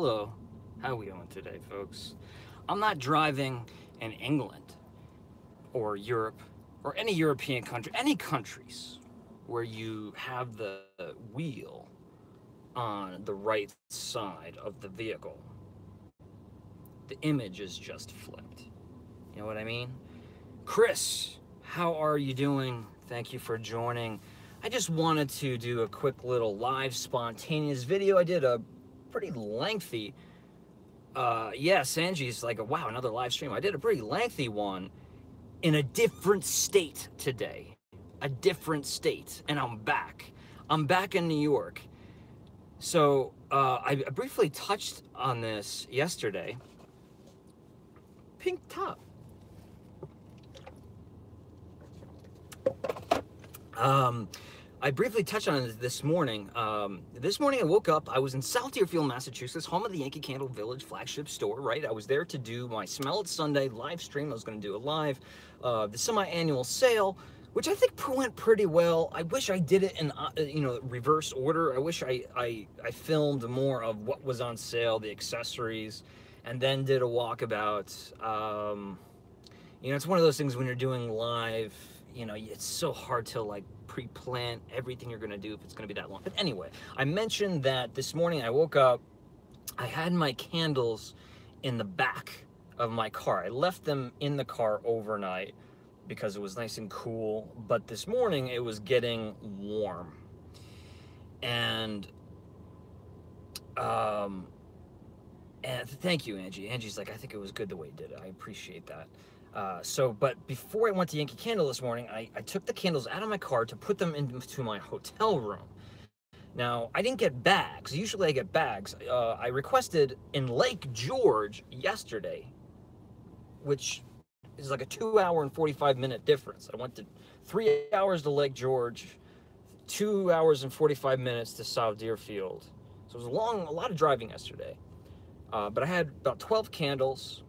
Hello, how are we doing today, folks? I'm not driving in England or Europe or any European country, any countries where you have the wheel on the right side of the vehicle. The image is just flipped. You know what I mean? Chris, how are you doing? Thank you for joining. I just wanted to do a quick little live spontaneous video. I did a pretty lengthy Sanji's like, wow, another live stream. I did a pretty lengthy one in a different state today. A different state. And I'm back. I'm back in New York. So I briefly touched on this yesterday. Pink top. I briefly touched on it this morning. This morning I woke up, I was in South Deerfield, Massachusetts, home of the Yankee Candle Village flagship store, right? I was there to do my Smell It Sunday live stream. I was going to do a live, the semi-annual sale, which I think went pretty well. I wish I did it in, reverse order. I wish I filmed more of what was on sale, the accessories, and then did a walkabout. It's one of those things when you're doing live, it's so hard to like pre-plan everything you're gonna do if it's gonna be that long. But anyway, I mentioned that this morning I woke up, I had my candles in the back of my car. I left them in the car overnight because it was nice and cool, but this morning it was getting warm. And thank you, Angie. Angie's like, I think it was good the way you did it. I appreciate that. But before I went to Yankee Candle this morning, I took the candles out of my car to put them into my hotel room. Now, I didn't get bags. Usually I get bags. I requested in Lake George yesterday, which is like a 2-hour and 45-minute difference. I went to 3 hours to Lake George, 2 hours and 45 minutes to South Deerfield. So it was a lot of driving yesterday. But I had about 12 candles,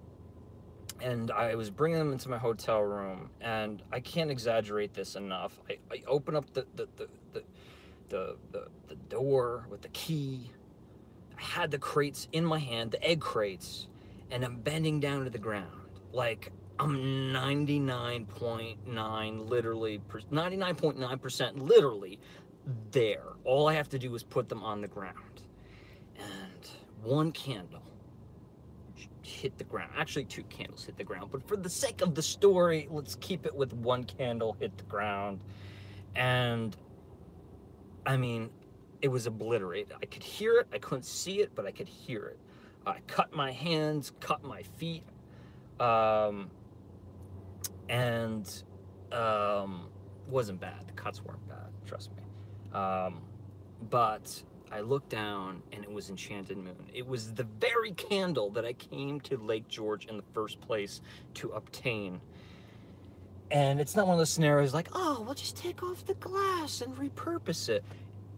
and I was bringing them into my hotel room, and I can't exaggerate this enough. I open up the door with the key. I had the crates in my hand, the egg crates, and I'm bending down to the ground. Like, I'm 99.9 literally, 99.9% literally there. All I have to do is put them on the ground. And one candle hit the ground. Actually, 2 candles hit the ground. But for the sake of the story, let's keep it with 1 candle hit the ground. And, I mean, it was obliterated. I could hear it. I couldn't see it, but I could hear it. I cut my hands, cut my feet. Wasn't bad. The cuts weren't bad, trust me. But I looked down, and it was Enchanted Moon. It was the very candle that I came to Lake George in the first place to obtain. And it's not one of those scenarios like, oh, we'll just take off the glass and repurpose it.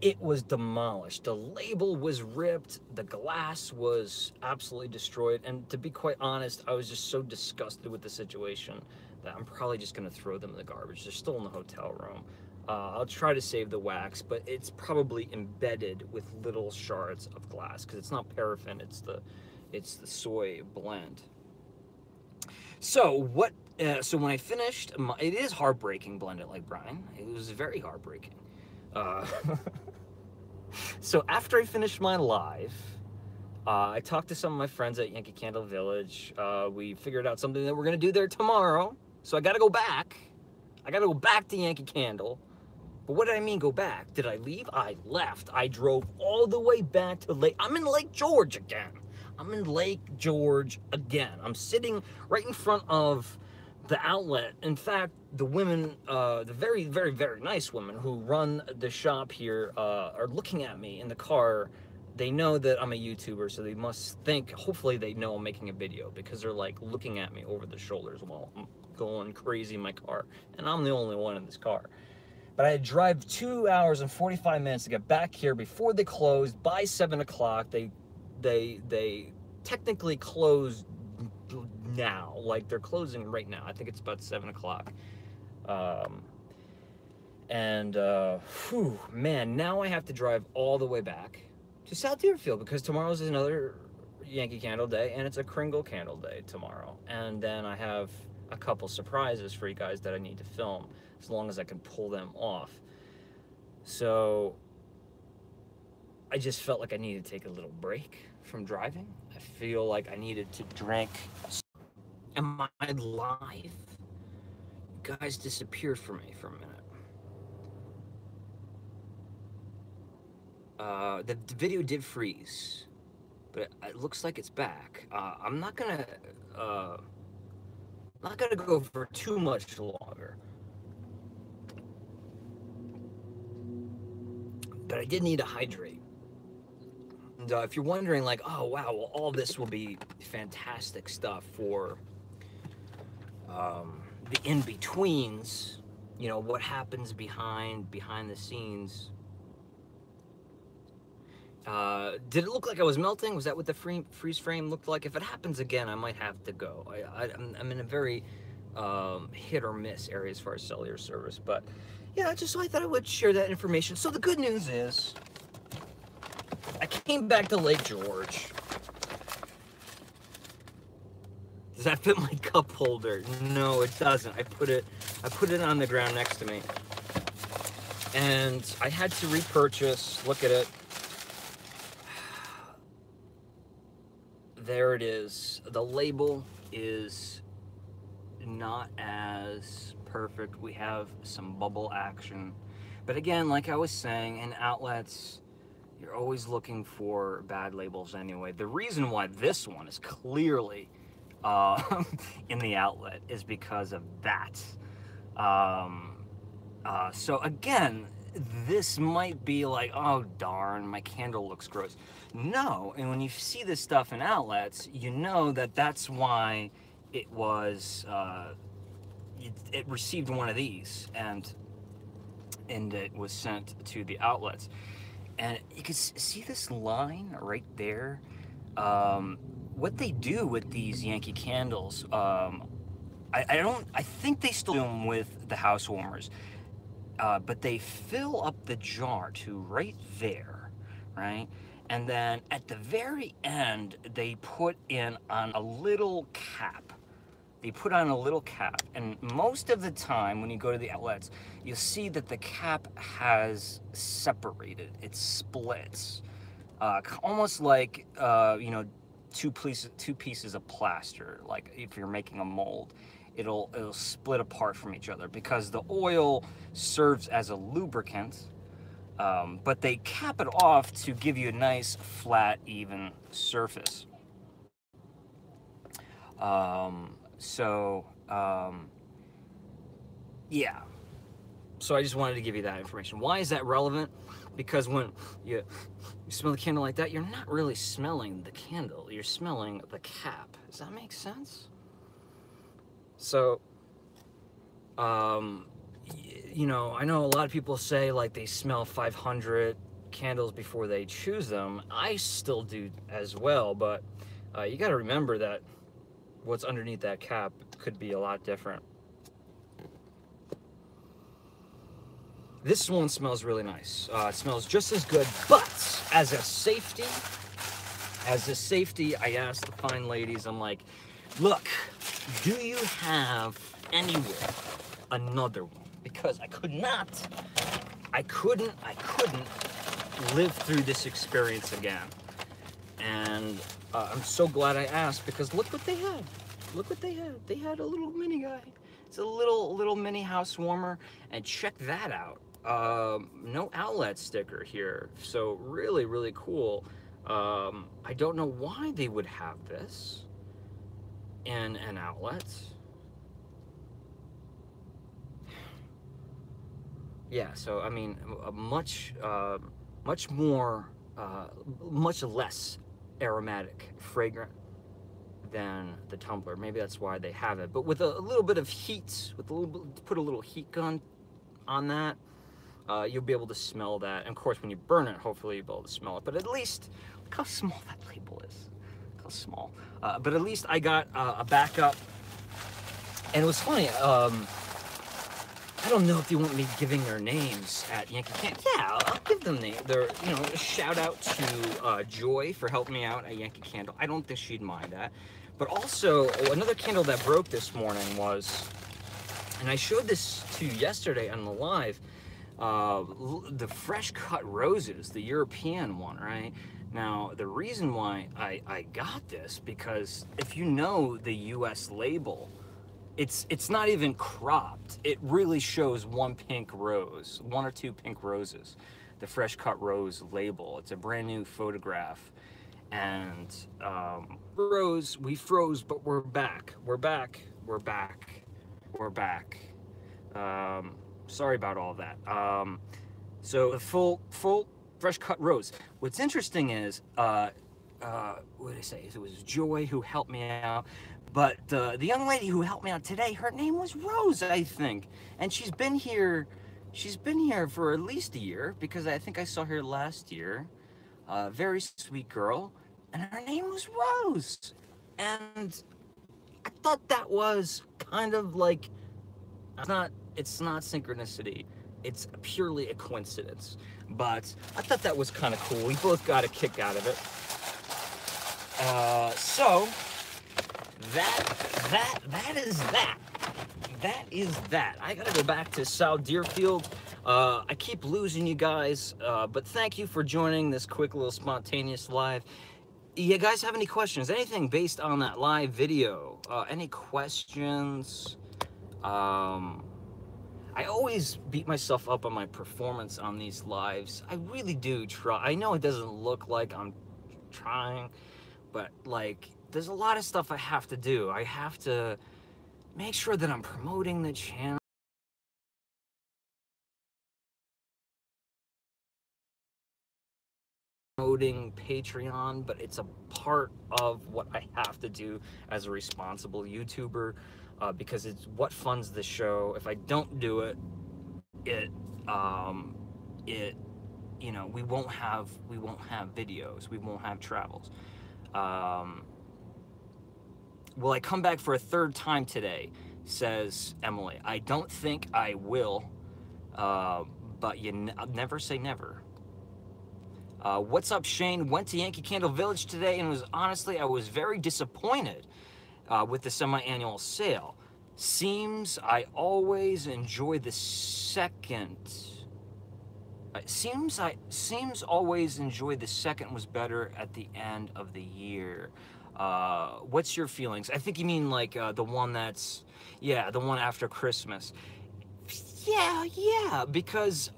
It was demolished. The label was ripped. The glass was absolutely destroyed. And to be quite honest, I was just so disgusted with the situation that I'm probably just going to throw them in the garbage. They're still in the hotel room. I'll try to save the wax, but it's probably embedded with little shards of glass because it's not paraffin, it's the soy blend. So so when I finished, it is heartbreaking, Blend It Like Brian. It was very heartbreaking. So after I finished my live, I talked to some of my friends at Yankee Candle Village. We figured out something that we're gonna do there tomorrow. So I gotta go back. I gotta go back to Yankee Candle. But what did I mean go back? Did I leave? I left. I drove all the way back to I'm in Lake George again. I'm in Lake George again. I'm sitting right in front of the outlet. In fact, the women, the very, very, very nice women who run the shop here are looking at me in the car. They know that I'm a YouTuber, so they must think, hopefully they know I'm making a video because they're like looking at me over the shoulders while I'm going crazy in my car. And I'm the only one in this car. But I had to drive 2 hours and 45 minutes to get back here before they closed by 7 o'clock. They technically closed now, like they're closing right now. I think it's about 7 o'clock. Man, now I have to drive all the way back to South Deerfield because tomorrow's another Yankee Candle Day, and it's a Kringle Candle Day tomorrow. And then I have a couple surprises for you guys that I need to film, as long as I can pull them off. So I just felt like I needed to take a little break from driving. I feel like I needed to drink. Am I live? You guys disappeared from me for a minute. The video did freeze, but it looks like it's back. I'm not gonna go for too much longer, but I did need to hydrate. And if you're wondering, like, oh wow, well, all this will be fantastic stuff for the in-betweens, you know, what happens behind the scenes. Did it look like I was melting? Was that what the freeze frame looked like? If it happens again, I might have to go. I'm in a very hit or miss area as far as cellular service, but yeah, just so I thought I would share that information. So the good news is, I came back to Lake George. Does that fit my cup holder? No, it doesn't. I put it on the ground next to me, and I had to repurchase. Look at it. There it is. The label is not as perfect. We have some bubble action. But again, like I was saying, in outlets, you're always looking for bad labels anyway. The reason why this one is clearly in the outlet is because of that. So again, this might be like, oh darn, my candle looks gross. No, and when you see this stuff in outlets, you know that that's why it was, it received one of these, and it was sent to the outlets. And you can see this line right there. What they do with these Yankee candles, I think they still do them with the house warmers. But they fill up the jar to right there, right? And then at the very end, they put in on a little cap. They put on a little cap. And most of the time when you go to the outlets, you'll see that the cap has separated. It splits. Almost like, you know, two pieces of plaster. Like if you're making a mold, it'll split apart from each other because the oil serves as a lubricant, but they cap it off to give you a nice flat, even surface. Yeah. So I just wanted to give you that information. Why is that relevant? Because when you smell the candle like that, you're not really smelling the candle. You're smelling the cap. Does that make sense? So, you know, I know a lot of people say like they smell 500 candles before they choose them. I still do as well, but you got to remember that what's underneath that cap could be a lot different. This one smells really nice. It smells just as good, but as a safety, I asked the fine ladies, I'm like, look, do you have anywhere another one? Because I couldn't live through this experience again. And I'm so glad I asked, because look what they had. Look what they had. They had a little mini guy. It's a little mini house warmer, and check that out. No outlet sticker here, so really, really cool. I don't know why they would have this in an outlet. Yeah, so I mean, much less aromatic, fragrant than the tumbler. Maybe that's why they have it. But with a little bit of heat, put a little heat gun on that, you'll be able to smell that. And of course, when you burn it, hopefully you'll be able to smell it. But at least, look how small that label is. Look how small. But at least I got a backup. And it was funny. I don't know if you want me giving their names at Yankee Candle. Yeah, I'll give them their, a shout out to Joy for helping me out at Yankee Candle. I don't think she'd mind that. But also, another candle that broke this morning was, and I showed this to you yesterday on the live, the fresh cut roses, the European one, right? Now, the reason why I got this, because if you know the US label, it's not even cropped. It really shows one or two pink roses, the fresh cut rose label. It's a brand new photograph. And we froze, but we're back. We're back. We're back. We're back. Sorry about all that. So the full fresh cut rose. What's interesting is, what did I say? It was Joy who helped me out. But the young lady who helped me out today, her name was Rose, I think. And she's been here for at least a year, because I think I saw her last year. Very sweet girl. And her name was Rose. And I thought that was kind of like, it's not synchronicity. It's purely a coincidence. But I thought that was kind of cool. We both got a kick out of it. So that is that. That is that. I gotta go back to South Deerfield. I keep losing you guys, but thank you for joining this quick little spontaneous live. You guys have any questions? Anything based on that live video? Any questions? I always beat myself up on my performance on these lives. I really do try. I know it doesn't look like I'm trying, but like, there's a lot of stuff I have to do. I have to make sure that I'm promoting the channel. Promoting Patreon, but it's a part of what I have to do as a responsible YouTuber, because it's what funds the show. If I don't do it, we won't have videos, we won't have travels. Will I come back for a third time today? Says Emily. I don't think I will, but never say never. What's up, Shane? Went to Yankee Candle Village today, and I was very disappointed with the semi-annual sale. Seems I always enjoy the second. Seems always enjoy the second was better at the end of the year. What's your feelings? I think you mean like the one that's, yeah, the one after Christmas. Yeah, because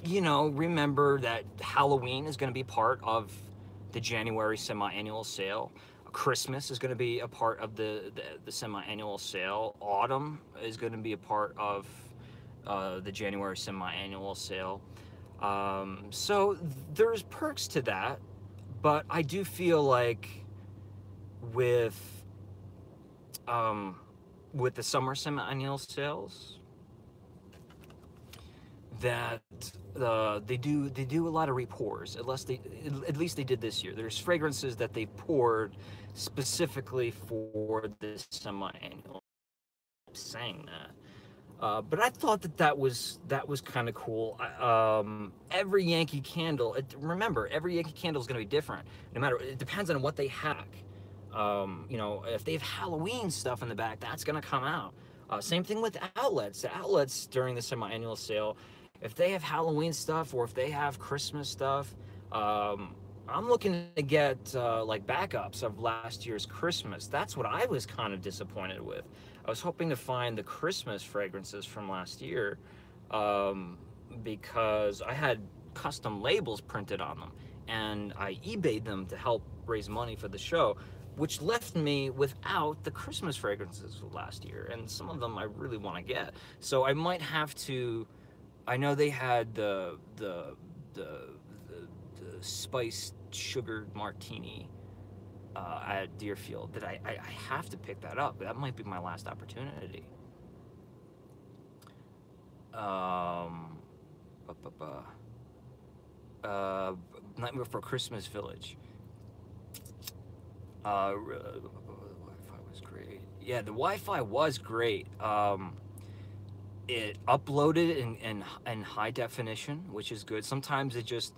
remember that Halloween is going to be part of the January semi-annual sale. Christmas is going to be a part of the semi-annual sale. Autumn is going to be a part of the January semi-annual sale. So there's perks to that, but I do feel like with the summer semi-annual sales, that they do a lot of repours. At least they did this year. There's fragrances that they poured specifically for this semi-annual. I'm saying that, but I thought that was kind of cool. Every Yankee Candle, remember, every Yankee Candle is going to be different. No matter, it depends on what they hack. If they have Halloween stuff in the back, that's going to come out. Same thing with outlets. The outlets during the semi-annual sale, if they have Halloween stuff or if they have Christmas stuff, I'm looking to get like backups of last year's Christmas. That's what I was kind of disappointed with. I was hoping to find the Christmas fragrances from last year, because I had custom labels printed on them, and I eBayed them to help raise money for the show, which left me without the Christmas fragrances last year, and some of them I really want to get. So I might have to. I know they had the spiced sugared martini at Deerfield. That I have to pick that up. That might be my last opportunity. Nightmare for Christmas Village. Wi-Fi was great. Yeah, the Wi-Fi was great. I it uploaded in high definition, which is good. Sometimes it just,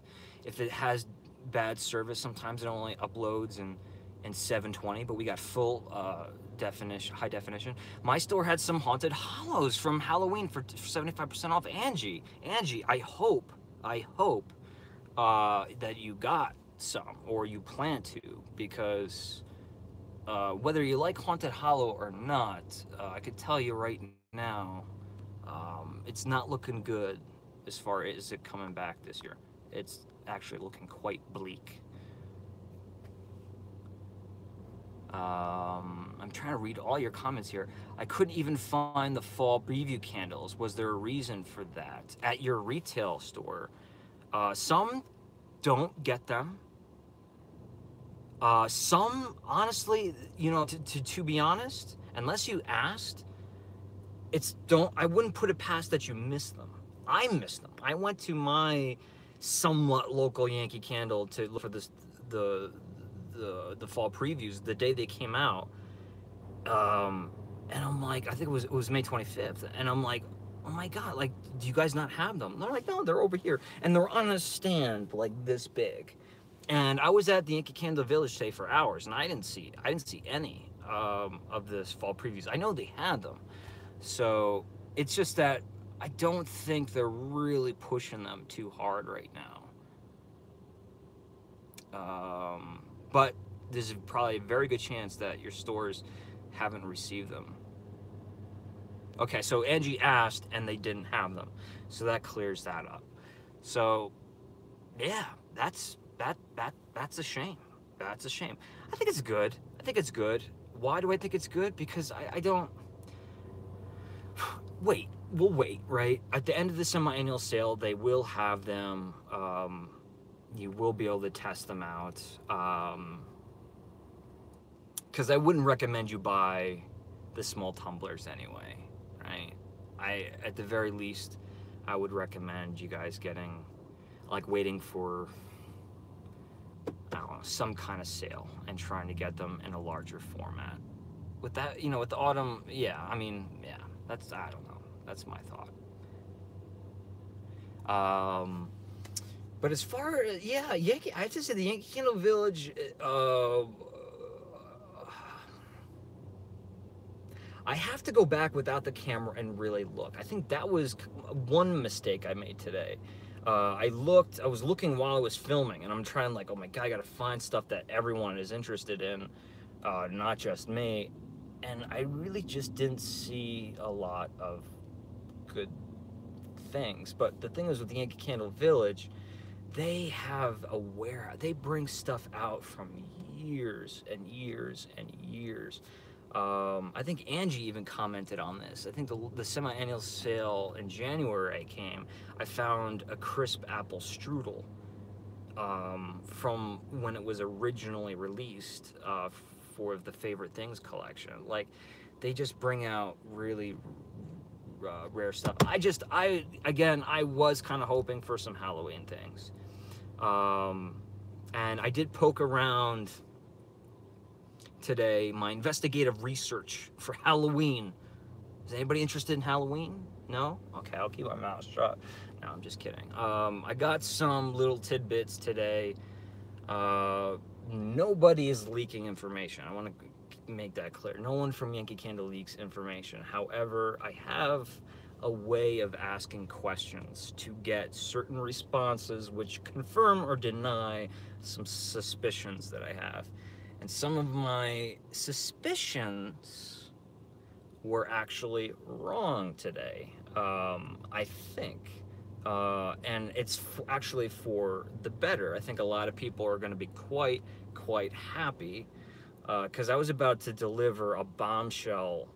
if it has bad service, sometimes it only uploads in 720, but we got full definition, high definition. My store had some Haunted Hollows from Halloween for 75% off. Angie, I hope that you got some, or you plan to, because whether you like Haunted Hollow or not, I could tell you right now, it's not looking good as far as it coming back this year. It's actually looking quite bleak. I'm trying to read all your comments here. I couldn't even find the fall preview candles. Was there a reason for that? At your retail store, some don't get them. Some, honestly, you know, to be honest, unless you asked, I wouldn't put it past that you missed them. I missed them. I went to my somewhat local Yankee Candle to look for the fall previews the day they came out. And I'm like, I think it was May 25th. And I'm like, oh my God, like, do you guys not have them? And they're like, no, they're over here. And they're on a stand like this big. And I was at the Yankee Candle Village today for hours, and I didn't see any of this fall previews. I know they had them. So it's just that I don't think they're really pushing them too hard right now. But there's probably a very good chance that your stores haven't received them. Okay, so Angie asked and they didn't have them. So that clears that up. So yeah, that's a shame. That's a shame. I think it's good. I think it's good. Why do I think it's good? Because I don't... Wait, we'll wait, right? At the end of the semi-annual sale, they will have them. You will be able to test them out. Because I wouldn't recommend you buy the small tumblers anyway, right? At the very least, I would recommend you guys getting, like, waiting for, I don't know, some kind of sale and trying to get them in a larger format. With that, you know, with the autumn, yeah, I mean, yeah, that's, I don't know. That's my thought. But as far as, yeah, Yankee, I have to say the Yankee Candle Village, I have to go back without the camera and really look. I think that was one mistake I made today. I was looking while I was filming, and I'm trying, like, oh my God, I gotta find stuff that everyone is interested in, not just me. And I really just didn't see a lot of good things. But the thing is, with the Yankee Candle Village, they bring stuff out from years and years and years. I think Angie even commented on this. I think the semi-annual sale in January I found a crisp apple strudel from when it was originally released for the Favorite Things collection. Like, they just bring out really rare stuff. Again, I was kind of hoping for some Halloween things. And I did poke around today, my investigative research for Halloween. Is anybody interested in Halloween? No? Okay, I'll keep my mouth shut. No, I'm just kidding. I got some little tidbits today. Nobody is leaking information. I want to make that clear. No one from Yankee Candle leaks information. However, I have a way of asking questions to get certain responses which confirm or deny some suspicions that I have. And some of my suspicions were actually wrong today, I think. And it's actually for the better. I think a lot of people are going to be quite happy, because I was about to deliver a bombshell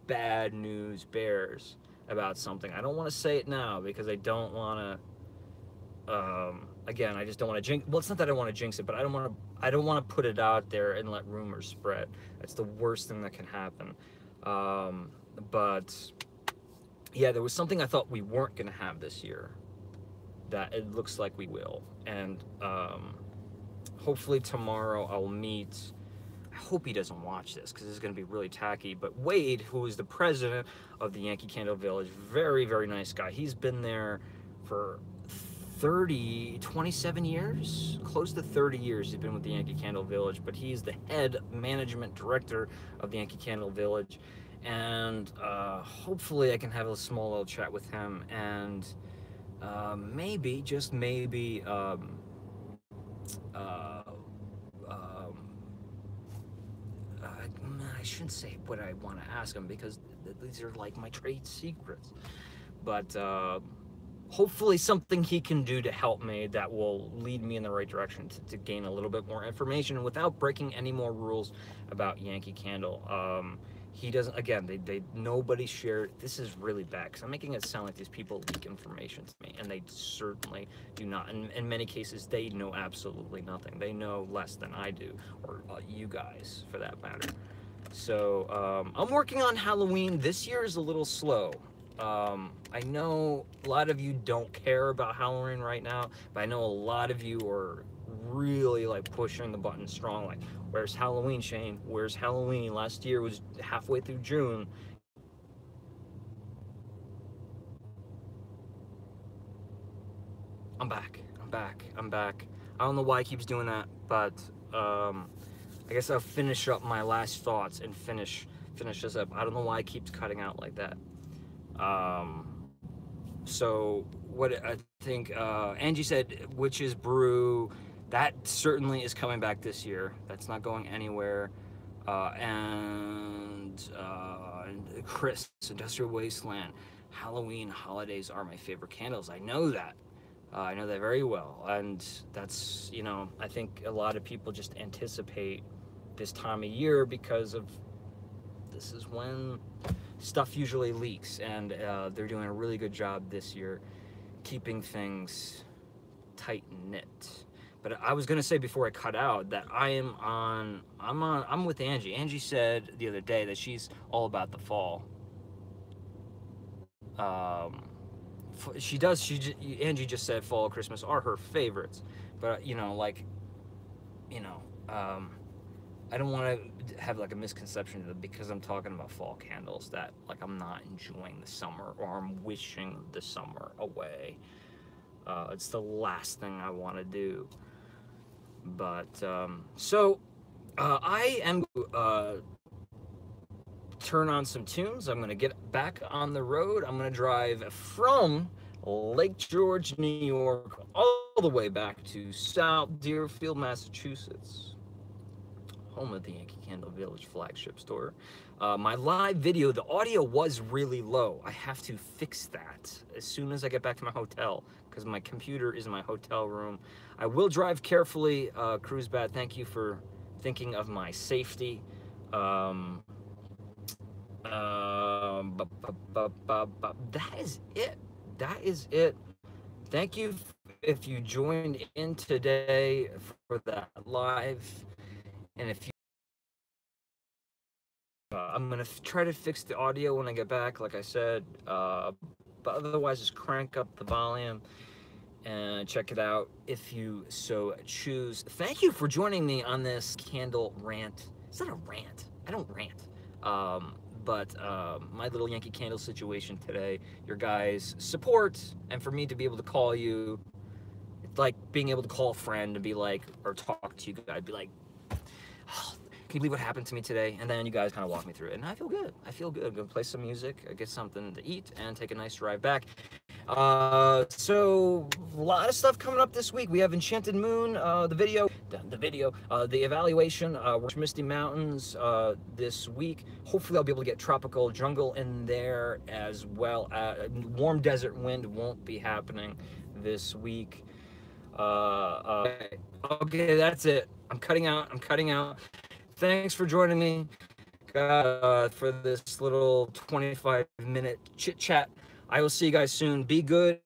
bad news bears about something. I don't want to say it now because I don't want to, again, I just don't want to jinx. Well, it's not that I want to jinx it, but I don't want to put it out there and let rumors spread. That's the worst thing that can happen. But yeah, there was something I thought we weren't going to have this year that it looks like we will. And hopefully tomorrow I'll meet, I I hope he doesn't watch this because this is going to be really tacky. But Wade, who is the president of the Yankee Candle Village, very, very nice guy. He's been there for 27 years, close to 30 years he's been with the Yankee Candle Village, but he's the head management director of the Yankee Candle Village. And hopefully I can have a small little chat with him, and maybe, just maybe, I shouldn't say what I want to ask him because these are like my trade secrets. But hopefully something he can do to help me that will lead me in the right direction to gain a little bit more information without breaking any more rules about Yankee Candle. He doesn't, again, nobody shared. This is really bad because I'm making it sound like these people leak information to me, and they certainly do not. In many cases, they know absolutely nothing. They know less than I do, or you guys for that matter. So I'm working on Halloween. This year is a little slow. I know a lot of you don't care about Halloween right now, but I know a lot of you are really like pushing the button strong, like, where's Halloween, Shane? Where's Halloween? Last year was halfway through June. I'm back. I don't know why he keeps doing that, but I guess I'll finish up my last thoughts and finish this up. I don't know why it keeps cutting out like that. So what I think, Angie said, Witch's Brew, that certainly is coming back this year. That's not going anywhere. And Chris, Industrial Wasteland, Halloween holidays are my favorite candles. I know that. I know that very well. And that's, you know, I think a lot of people just anticipate this time of year because of this is when stuff usually leaks, and they're doing a really good job this year keeping things tight knit. But I was gonna say before I cut out that I'm with Angie. Angie said the other day that she's all about the fall. Angie just said fall, Christmas are her favorites, but you know, like, you know, I don't want to have like a misconception that because I'm talking about fall candles that like I'm not enjoying the summer or I'm wishing the summer away. It's the last thing I want to do. But I am turn on some tunes. I'm gonna get back on the road. I'm gonna drive from Lake George, New York, all the way back to South Deerfield, Massachusetts, home of the Yankee Candle Village flagship store. My live video, the audio was really low. I have to fix that as soon as I get back to my hotel because my computer is in my hotel room. I will drive carefully. Cruise Bad, thank you for thinking of my safety. That is it. That is it. Thank you if you joined in today for that live. And if you, I'm gonna try to fix the audio when I get back, like I said. But otherwise, just crank up the volume and check it out if you so choose. Thank you for joining me on this candle rant. It's not a rant. I don't rant. But my little Yankee Candle situation today, your guys' support, and for me to be able to call you, it's like being able to call a friend and be like, or talk to you guys, be like, oh, can you believe what happened to me today? And then you guys kind of walk me through it, and I feel good. I feel good. I'm gonna play some music, get something to eat, and take a nice drive back. So a lot of stuff coming up this week. We have Enchanted Moon, the evaluation, Misty Mountains this week. Hopefully I'll be able to get Tropical Jungle in there as well. Warm Desert Wind won't be happening this week. Okay, that's it. I'm cutting out. Thanks for joining me for this little 25-minute chit chat. I will see you guys soon. Be good.